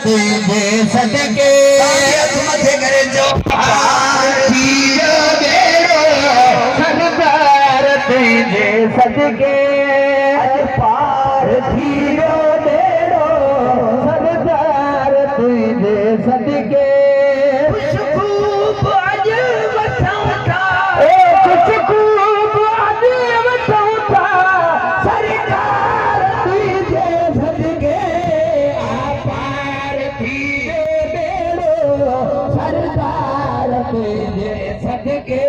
तुझे सदके मथे करे जो सरदार तुझे सदके पार थीरो बेड़ो सरदार तुझे सदके कुछ खूब अज वठां था कुछ खूब अज वठां था सरदार तुझे सदके सरदार तुझे सदके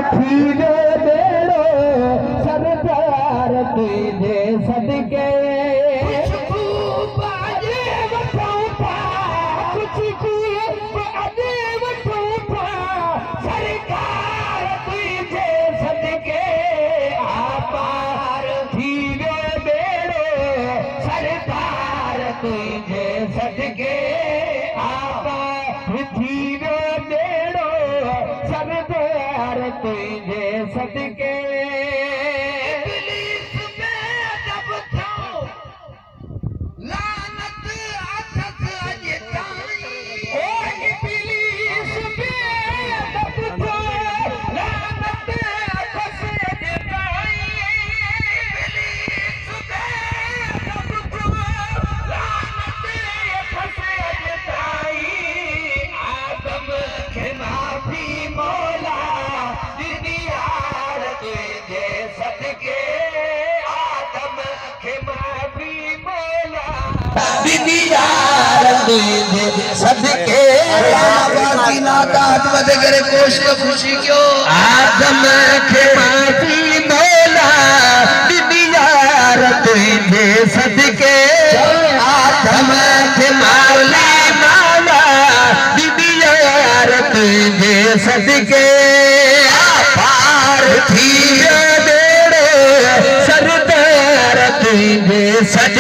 थीरो बेड़ो सरदार तुझे सदके कुछ खूब अज वठां था कुछ खूब अज वठां था सरदार तुझे सदके पार थीरो बेड़ो सरदार तुझे सदके थीरो बेड़ो सरदार तुझे सदके इब्लीस बेअदब थियो लानत अथस अज ताईं ओ इब्लीस बेअदब थियो लानत अथस अज ताईं इब्लीस बेअदब थियो लानत अथस अज ताईं आदम के माफी मौला दीदी यार तुझे सदके आदम के माफी मौला दीदी यार तुझे सदके बाकी ना काट बद करे कोश को खुशी क्यों आदम के माफी मौला दीदी यार तुझे सदके आदम के मौला मौला दीदी यार तुझे सदके पार थीरो बेड़ो सरदार तुझे सदके